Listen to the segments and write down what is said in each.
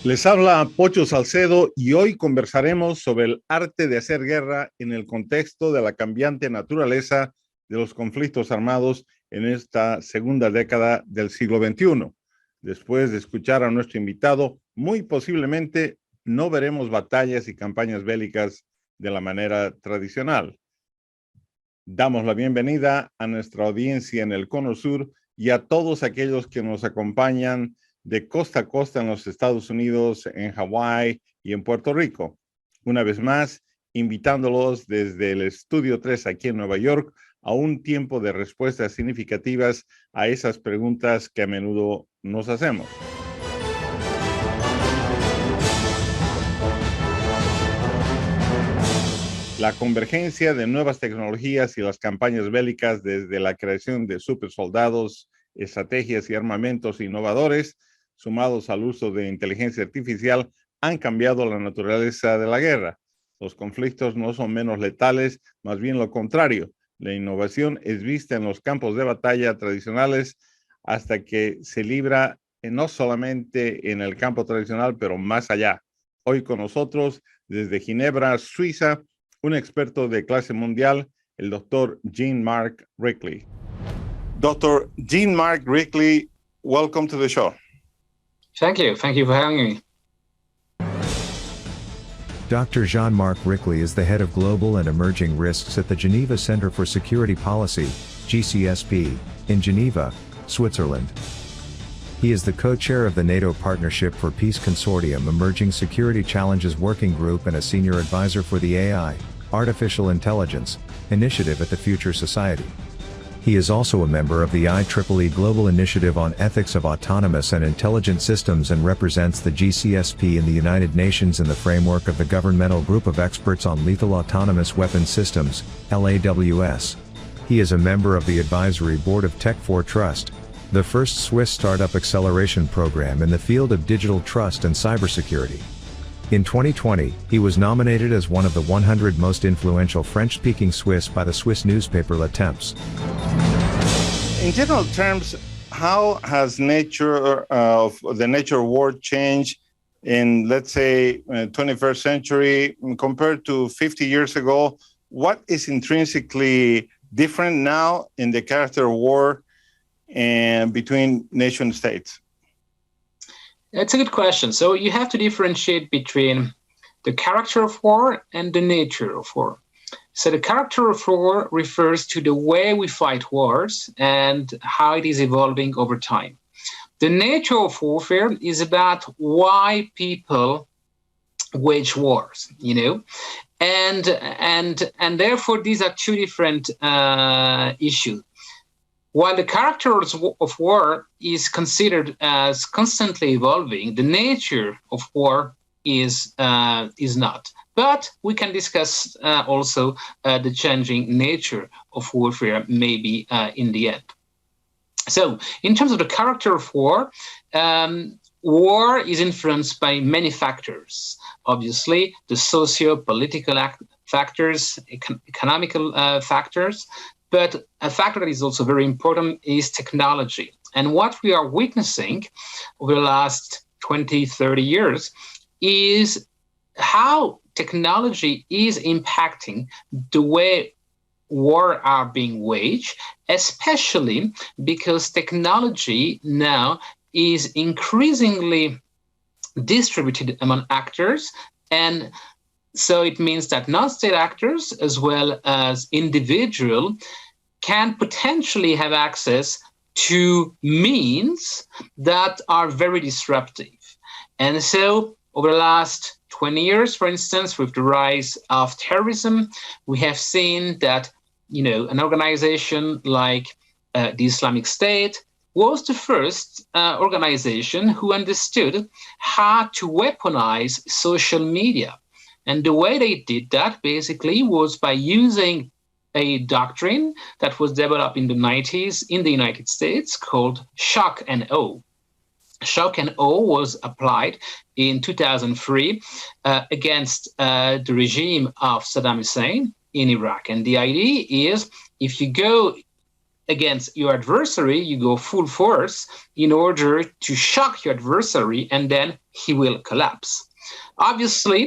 Les habla Pocho Salcedo y hoy conversaremos sobre el arte de hacer guerra en el contexto de la cambiante naturaleza de los conflictos armados en esta segunda década del siglo XXI. Después de escuchar a nuestro invitado, muy posiblemente no veremos batallas y campañas bélicas de la manera tradicional. Damos la bienvenida a nuestra audiencia en el Cono Sur y a todos aquellos que nos acompañan de costa a costa en los Estados Unidos, en Hawái y en Puerto Rico. Una vez más, invitándolos desde el Estudio 3 aquí en Nueva York a un tiempo de respuestas significativas a esas preguntas que a menudo nos hacemos. La convergencia de nuevas tecnologías y las campañas bélicas desde la creación de supersoldados, estrategias y armamentos innovadores, sumados al uso de inteligencia artificial, han cambiado la naturaleza de la guerra. Los conflictos no son menos letales, más bien lo contrario. La innovación es vista en los campos de batalla tradicionales hasta que se libra no solamente en el campo tradicional, pero más allá. Hoy con nosotros, desde Ginebra, Suiza, un experto de clase mundial, el doctor Jean-Marc Rickley. Dr. Jean-Marc Rickley, welcome to the show. Thank you. Thank you for having me. Dr. Jean-Marc Rickley is the head of Global and Emerging Risks at the Geneva Center for Security Policy, GCSP, in Geneva, Switzerland. He is the co-chair of the NATO Partnership for Peace Consortium Emerging Security Challenges Working Group and a senior advisor for the AI, Artificial Intelligence, initiative at the Future Society. He is also a member of the IEEE Global Initiative on Ethics of Autonomous and Intelligent Systems and represents the GCSP in the United Nations in the framework of the Governmental Group of Experts on Lethal Autonomous Weapons Systems, LAWS. He is a member of the Advisory Board of Tech4 Trust, the first Swiss startup acceleration program in the field of digital trust and cybersecurity. In 2020, he was nominated as one of the 100 most influential French-speaking Swiss by the Swiss newspaper Le Temps. In general terms, how has the nature of war changed in, let's say, 21st century compared to 50 years ago? What is intrinsically different now in the character of war and between nation states? That's a good question. So you have to differentiate between the character of war and the nature of war. So the character of war refers to the way we fight wars and how it is evolving over time. The nature of warfare is about why people wage wars, and therefore these are two different issues. While the character of war is considered as constantly evolving, the nature of war is not. But we can discuss also the changing nature of warfare maybe in the end. So in terms of the character of war, war is influenced by many factors. Obviously, the socio-political factors, economical factors, but a factor that is also very important is technology. And what we are witnessing over the last 20, 30 years is how technology is impacting the way war are being waged, especially because technology now is increasingly distributed among actors, and so it means that non-state actors as well as individuals can potentially have access to means that are very disruptive. And so over the last 20 years, for instance, with the rise of terrorism, we have seen that, an organization like the Islamic State was the first organization who understood how to weaponize social media. And the way they did that basically was by using a doctrine that was developed in the 90s in the United States called shock and awe. Shock and awe was applied in 2003 against the regime of Saddam Hussein in Iraq. And the idea is if you go against your adversary, you go full force in order to shock your adversary, and then he will collapse. Obviously,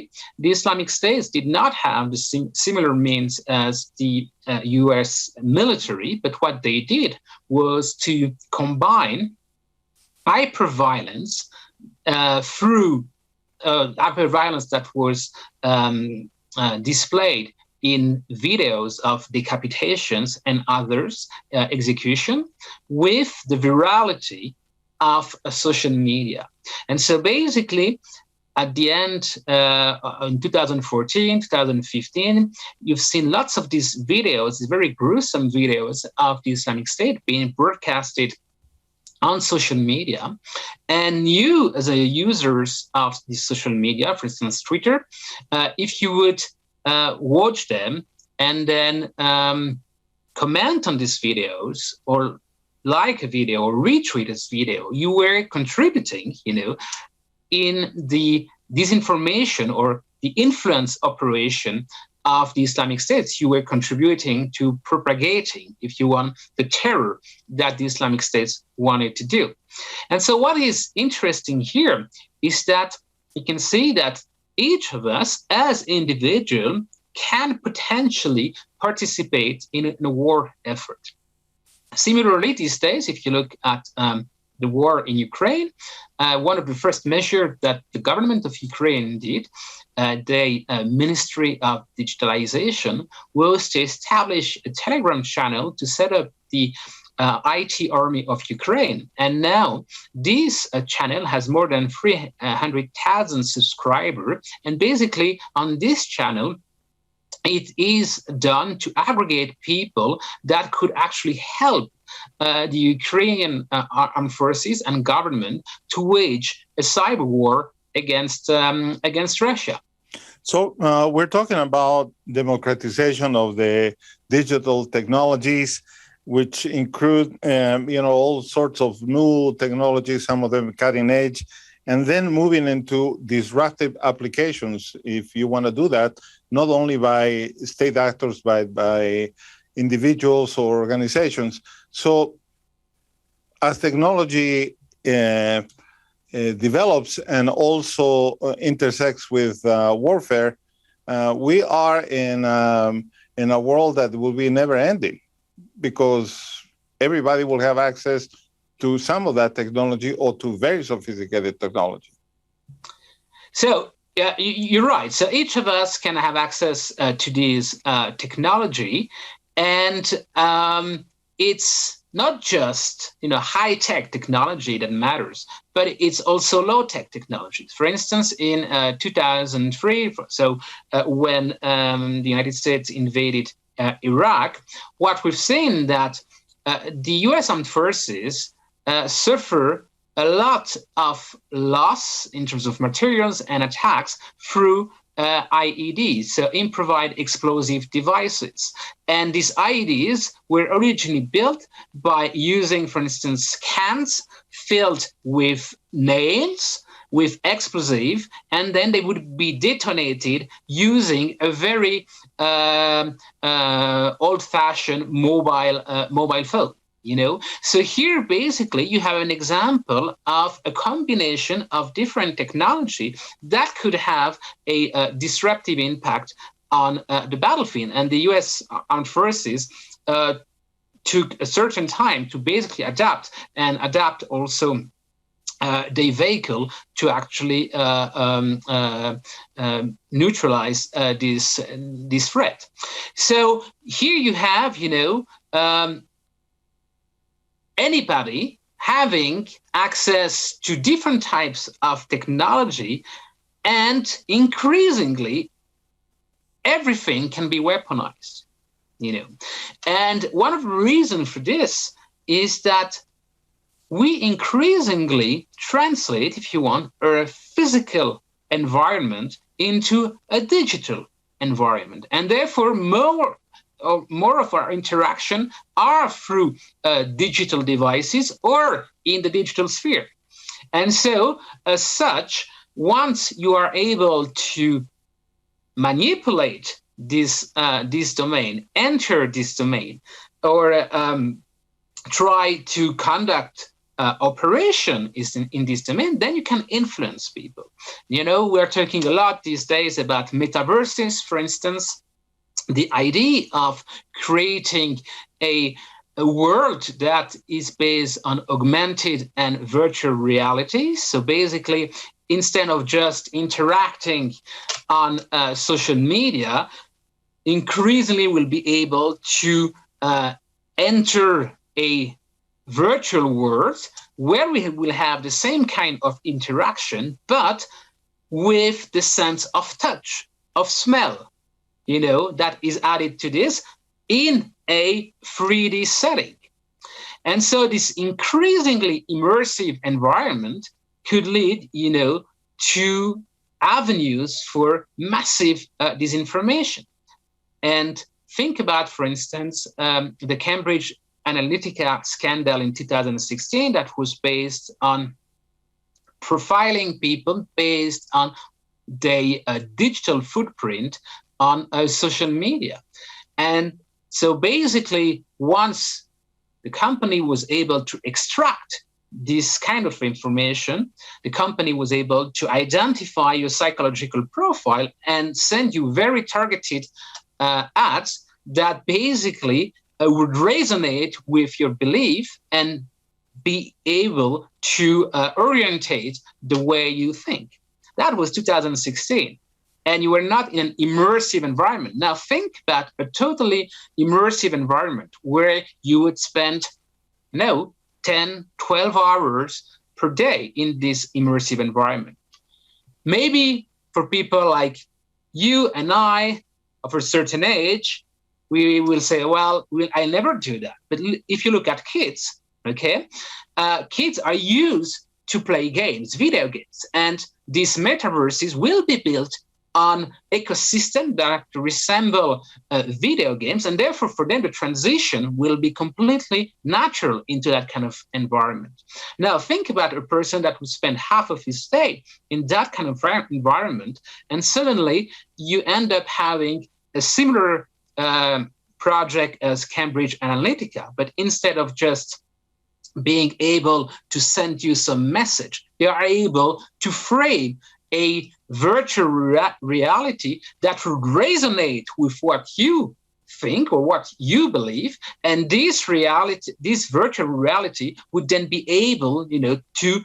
the Islamic States did not have the similar means as the US military, but what they did was to combine hyperviolence through hyperviolence that was displayed in videos of decapitations and others execution with the virality of social media. And so basically, at the end, in 2014, 2015, you've seen lots of these videos, very gruesome videos of the Islamic State being broadcasted on social media. And you, as a users of the social media, for instance, Twitter, if you would watch them and then comment on these videos or like a video or retweet this video, you were contributing, in the disinformation or the influence operation of the Islamic States. You were contributing to propagating, if you want, the terror that the Islamic States wanted to do. And so what is interesting here is that you can see that each of us as individual can potentially participate in a war effort. Similarly, these days, if you look at the war in Ukraine, one of the first measures that the government of Ukraine did, the Ministry of Digitalization, was to establish a Telegram channel to set up the IT army of Ukraine. And now this channel has more than 300,000 subscribers. And basically on this channel, it is done to aggregate people that could actually help the Ukrainian armed forces and government to wage a cyber war against Russia. So we're talking about democratization of the digital technologies, which include all sorts of new technologies, some of them cutting edge, and then moving into disruptive applications. If you want to do that, not only by state actors, but by individuals or organizations. So as technology develops and also intersects with warfare, we are in a world that will be never ending, because everybody will have access to some of that technology or to very sophisticated technology. So yeah, you're right. So each of us can have access to this technology, and it's not just high-tech technology that matters, but it's also low-tech technologies. For instance, in 2003, so when the United States invaded Iraq, what we've seen that the U.S. armed forces suffer a lot of loss in terms of materials and attacks through IEDs, so improvised explosive devices. And these IEDs were originally built by using, for instance, cans filled with nails, with explosive, and then they would be detonated using a very old-fashioned mobile phone. So here basically you have an example of a combination of different technology that could have a disruptive impact on the battlefield. And the U.S. armed forces took a certain time to basically adapt also the vehicle to actually neutralize this threat. So here you have, anybody having access to different types of technology, and increasingly everything can be weaponized, And one of the reasons for this is that we increasingly translate, if you want, a physical environment into a digital environment, and therefore more of our interaction are through digital devices or in the digital sphere. And so, as such, once you are able to manipulate this domain, enter this domain, or try to conduct operation is in this domain, then you can influence people. We're talking a lot these days about metaverses, for instance, the idea of creating a world that is based on augmented and virtual reality. So basically, instead of just interacting on social media, increasingly we'll be able to enter a virtual world where we will have the same kind of interaction, but with the sense of touch, of smell, that is added to this in a 3D setting. And so this increasingly immersive environment could lead, to avenues for massive disinformation. And think about, for instance, the Cambridge Analytica scandal in 2016 that was based on profiling people based on their digital footprint on social media. And so basically, once the company was able to extract this kind of information, the company was able to identify your psychological profile and send you very targeted ads that basically would resonate with your belief and be able to orientate the way you think. That was 2016. And you were not in an immersive environment. Now think about a totally immersive environment where you would spend, 10, 12 hours per day in this immersive environment. Maybe for people like you and I of a certain age, we will say, well, I'll never do that. But if you look at kids, okay, kids are used to play games, video games, and these metaverses will be built on ecosystem that resemble video games, and therefore for them the transition will be completely natural into that kind of environment. Now think about a person that would spend half of his day in that kind of environment, and suddenly you end up having a similar project as Cambridge Analytica, but instead of just being able to send you some message, they are able to frame a virtual reality that would resonate with what you think or what you believe, and this virtual reality would then be able, to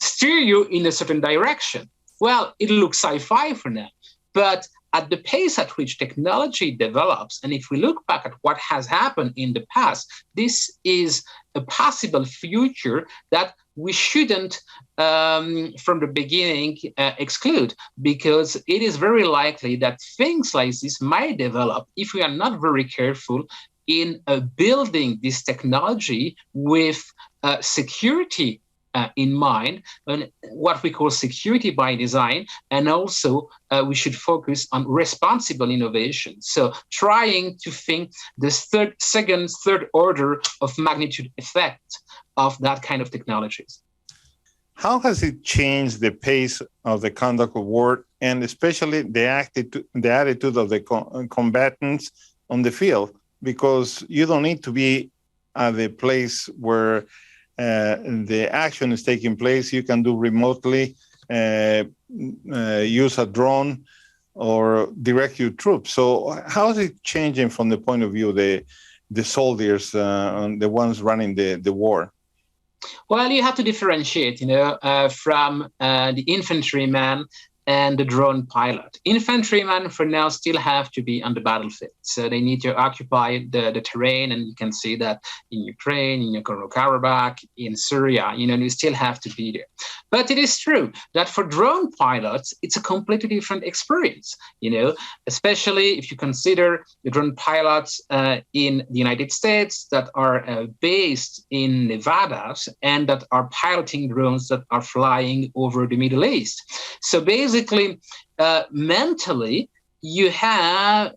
steer you in a certain direction. Well, it looks sci-fi for now, but at the pace at which technology develops, and if we look back at what has happened in the past, this is a possible future that we shouldn't, from the beginning, exclude, because it is very likely that things like this might develop if we are not very careful in building this technology with security in mind, and what we call security by design, and also we should focus on responsible innovation. So trying to think this third order of magnitude effect of that kind of technologies. How has it changed the pace of the conduct of war, and especially the attitude of the combatants on the field? Because you don't need to be at the place where the action is taking place. You can do remotely, use a drone, or direct your troops. So how is it changing from the point of view of the soldiers, the ones running the war? Well, you have to differentiate, from the infantryman and the drone pilot. Infantrymen for now still have to be on the battlefield. So they need to occupy the terrain, and you can see that in Ukraine, in Nagorno-Karabakh, in Syria, you still have to be there. But it is true that for drone pilots, it's a completely different experience, especially if you consider the drone pilots in the United States that are based in Nevada and that are piloting drones that are flying over the Middle East. So basically, mentally, you have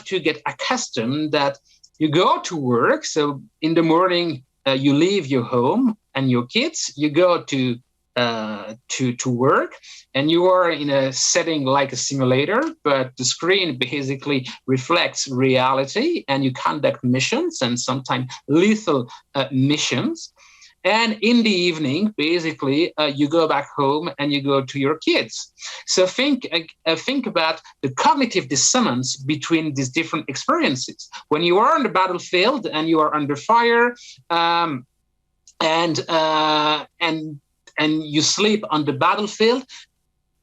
to get accustomed that you go to work. So in the morning, you leave your home and your kids. You go to to work, and you are in a setting like a simulator, but the screen basically reflects reality, and you conduct missions, and sometimes lethal missions. And in the evening, basically, you go back home and you go to your kids. So think about the cognitive dissonance between these different experiences. When you are on the battlefield and you are under fire, and you sleep on the battlefield,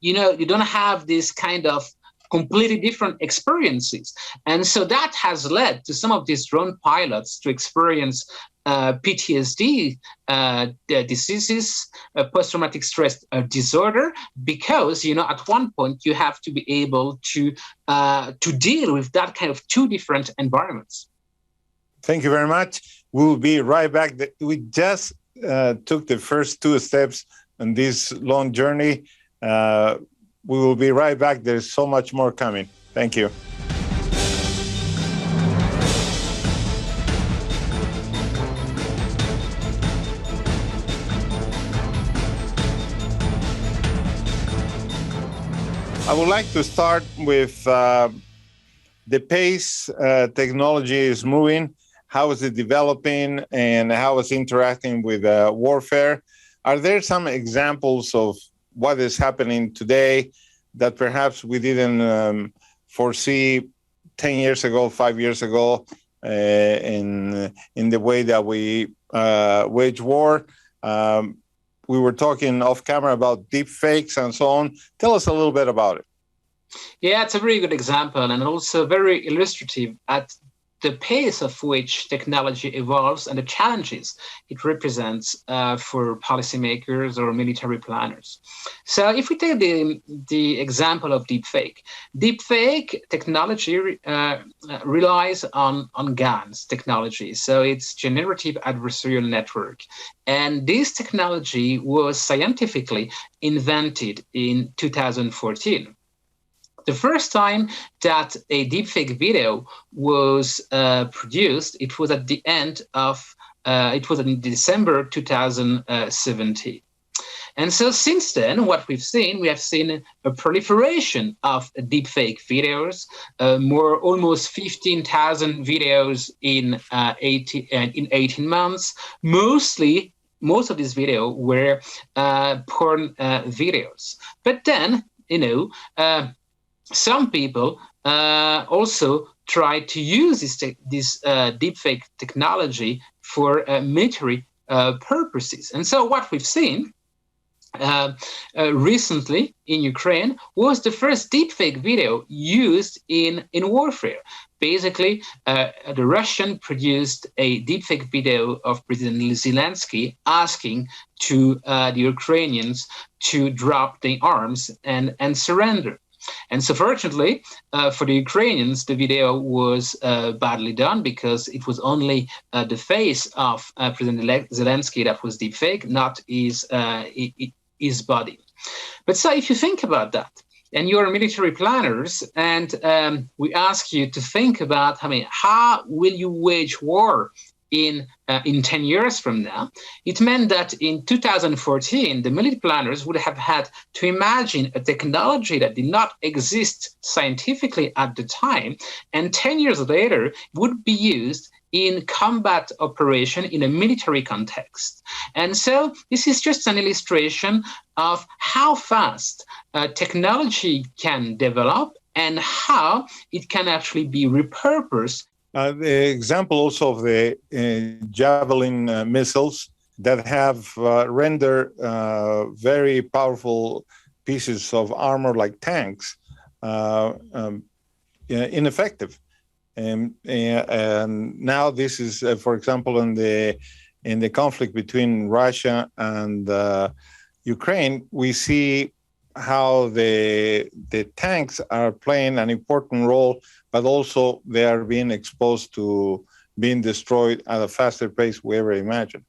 you don't have this kind of completely different experiences. And so that has led to some of these drone pilots to experience PTSD diseases, post-traumatic stress disorder, because at one point you have to be able to deal with that kind of two different environments. Thank you very much. We'll be right back. We just took the first two steps on this long journey. We will be right back. There's so much more coming. Thank you. I would like to start with the pace technology is moving. How is it developing, and how is it interacting with warfare? Are there some examples of what is happening today that perhaps we didn't foresee 10 years ago, 5 years ago, in the way that we wage war? We were talking off camera about deep fakes and so on. Tell us a little bit about it. Yeah, it's a very good example, and also very illustrative at the pace of which technology evolves and the challenges it represents for policymakers or military planners. So if we take the example of deepfake technology relies on GANs technology. So it's generative adversarial network. And this technology was scientifically invented in 2014. The first time that a deepfake video was produced, it was at the end of, it was in December 2017. And so since then, what we have seen a proliferation of deepfake videos, almost 15,000 videos in 18 months. Most of these videos were porn videos. But then, some people also try to use this deepfake technology for military purposes. And so what we've seen recently in Ukraine was the first deepfake video used in warfare. Basically, the Russian produced a deepfake video of President Zelensky asking to the Ukrainians to drop their arms and surrender. And so fortunately for the Ukrainians, the video was badly done because it was only the face of President Zelensky that was deepfake, not his body. But so if you think about that, and you're military planners, and we ask you to think about, how will you wage war in 10 years from now? It meant that in 2014, the military planners would have had to imagine a technology that did not exist scientifically at the time, and 10 years later would be used in combat operation in a military context. And so this is just an illustration of how fast technology can develop and how it can actually be repurposed. The example also of the Javelin missiles that have rendered very powerful pieces of armor like tanks ineffective. And now this is, for example, in the conflict between Russia and Ukraine, we see how the tanks are playing an important role, but also they are being exposed to being destroyed at a faster pace we ever imagined.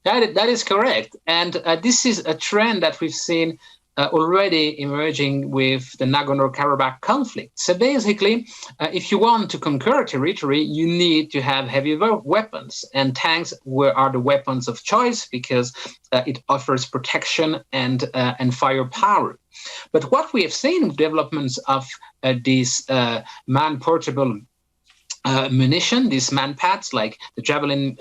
That is correct. And this is a trend that we've seen already emerging with the Nagorno-Karabakh conflict. So basically, if you want to conquer territory, you need to have heavy weapons, and tanks are the weapons of choice because it offers protection and firepower. But what we have seen with developments of these man-portable munition, these manpads like the Javelin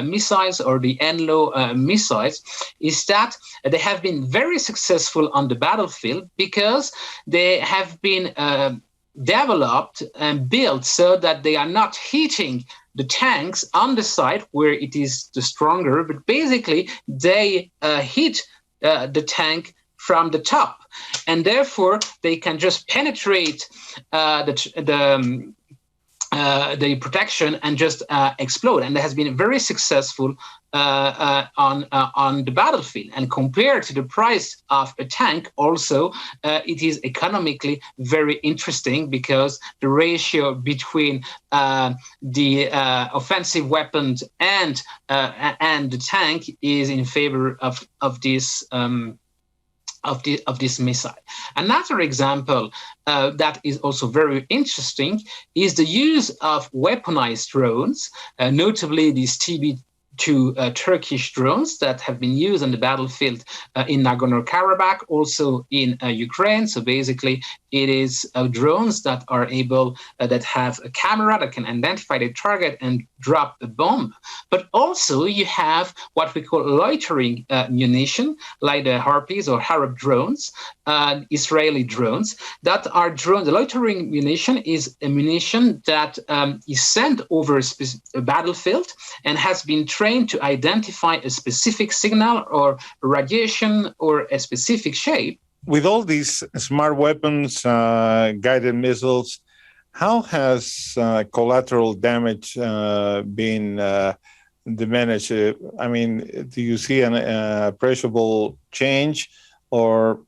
missiles or the NLO missiles, is that they have been very successful on the battlefield because they have been developed and built so that they are not hitting the tanks on the side where it is the stronger, but basically they hit the tank from the top, and therefore they can just penetrate the protection and just explode. And that has been very successful on the battlefield. And compared to the price of a tank, also it is economically very interesting because the ratio between the offensive weapons and the tank is in favor of this. Of this missile. Another example that is also very interesting is the use of weaponized drones, notably these TB2 Turkish drones that have been used on the battlefield in Nagorno-Karabakh, also in Ukraine. So basically, it is drones that are able, that have a camera that can identify the target and drop a bomb. But also you have what we call loitering munition, like the Harpies or Harab drones, Israeli drones, that are drones. The loitering munition is a munition that is sent over a battlefield and has been trained to identify a specific signal or radiation or a specific shape. With all these smart weapons, guided missiles, how has collateral damage been diminished? I mean, do you see an appreciable change, or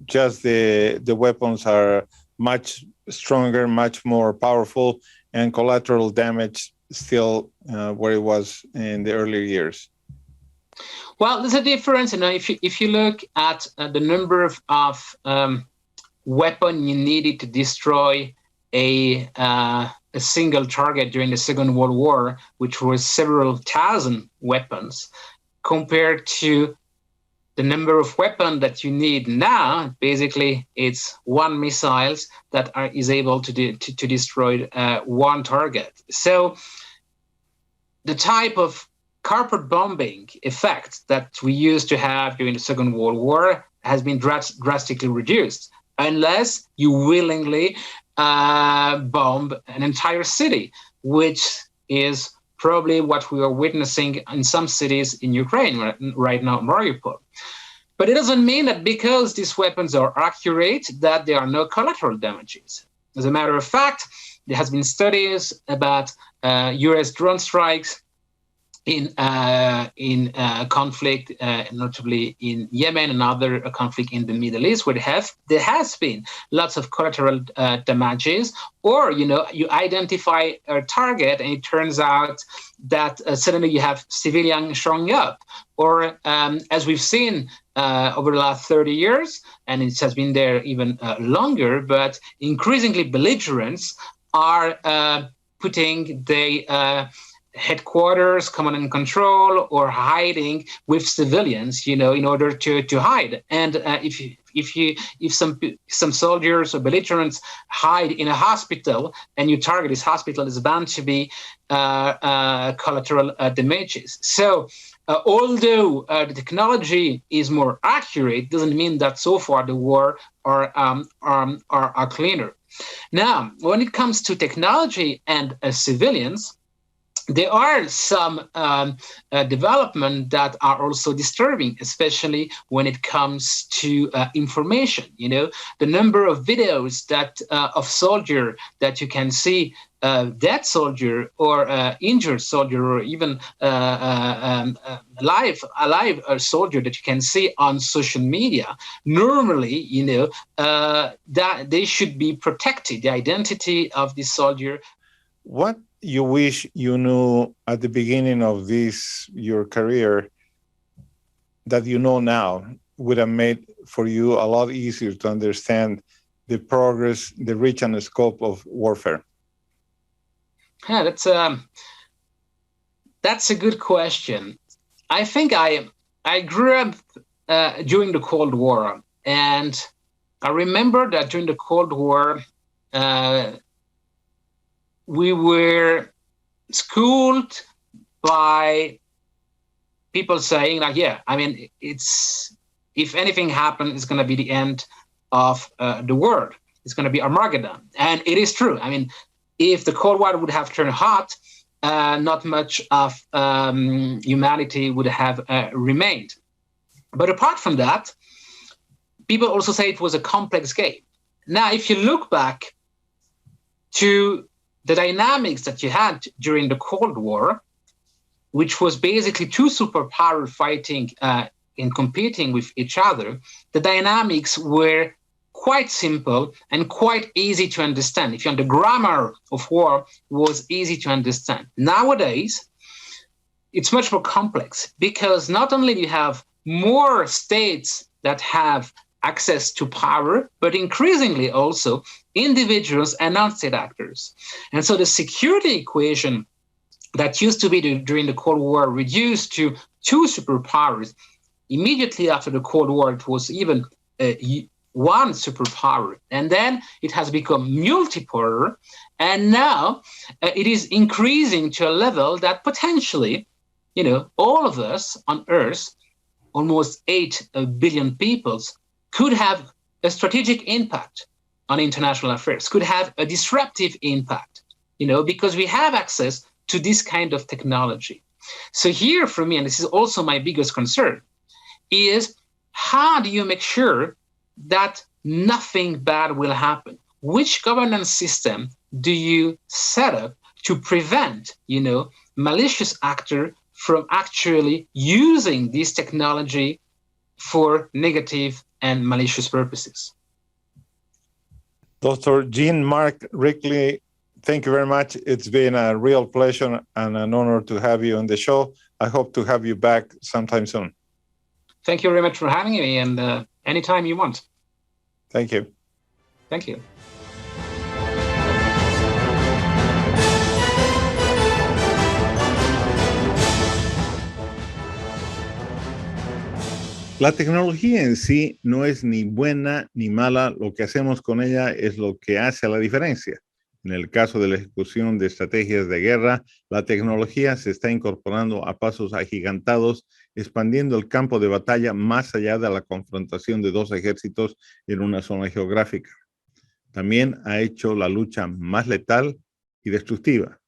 just the weapons are much stronger, much more powerful, and collateral damage still where it was in the earlier years? Well, there's a difference. If you look at the number of weapon you needed to destroy a single target during the Second World War, which was several thousand weapons, compared to the number of weapons that you need now, basically it's one missiles that is able to destroy one target. So the type of carpet bombing effect that we used to have during the Second World War has been drastically reduced, unless you willingly bomb an entire city, which is probably what we are witnessing in some cities in Ukraine right now, Mariupol. But it doesn't mean that because these weapons are accurate that there are no collateral damages. As a matter of fact, there has been studies about US drone strikes in conflict, notably in Yemen and other conflict in the Middle East, where there has been lots of collateral damages, or you identify a target and it turns out that suddenly you have civilians showing up, or as we've seen over the last 30 years, and it has been there even longer, but increasingly belligerents are putting the headquarters, command and control, or hiding with civilians, in order to hide. And if some soldiers or belligerents hide in a hospital and you target this hospital, is bound to be collateral damages. So although the technology is more accurate, doesn't mean that so far the war are cleaner. Now, when it comes to technology and civilians, there are some development that are also disturbing, especially when it comes to information. The number of videos that of soldier that you can see, dead soldier or injured soldier, or even alive soldier that you can see on social media. Normally, that they should be protected, the identity of the soldier. What you wish you knew at the beginning of your career that you know now, would have made for you a lot easier to understand the progress, the reach and the scope of warfare? Yeah, that's a good question. I think I grew up during the Cold War, and I remember that during the Cold War, we were schooled by people saying like, yeah, I mean, if anything happens, it's going to be the end of the world. It's going to be Armageddon. And it is true. I mean, if the Cold War would have turned hot, not much of humanity would have remained. But apart from that, people also say it was a complex game. Now, if you look back to the dynamics that you had during the Cold War, which was basically two superpowers fighting and competing with each other, the dynamics were quite simple and quite easy to understand. If you want, the grammar of war was easy to understand. Nowadays, it's much more complex because not only do you have more states that have access to power, but increasingly also individuals and non-state actors. And so the security equation that used to be during the Cold War reduced to two superpowers. Immediately after the Cold War, it was even one superpower, and then it has become multipolar, and now it is increasing to a level that potentially, all of us on Earth, almost 8 billion peoples, could have a strategic impact on international affairs, could have a disruptive impact, because we have access to this kind of technology. So here for me, and this is also my biggest concern, is how do you make sure that nothing bad will happen? Which governance system do you set up to prevent, malicious actor from actually using this technology for negative and malicious purposes? Dr. Jean-Marc Rickley, thank you very much. It's been a real pleasure and an honor to have you on the show. I hope to have you back sometime soon. Thank you very much for having me, and anytime you want. Thank you. Thank you. La tecnología en sí no es ni buena ni mala, lo que hacemos con ella es lo que hace la diferencia. En el caso de la ejecución de estrategias de guerra, la tecnología se está incorporando a pasos agigantados, expandiendo el campo de batalla más allá de la confrontación de dos ejércitos en una zona geográfica. También ha hecho la lucha más letal y destructiva.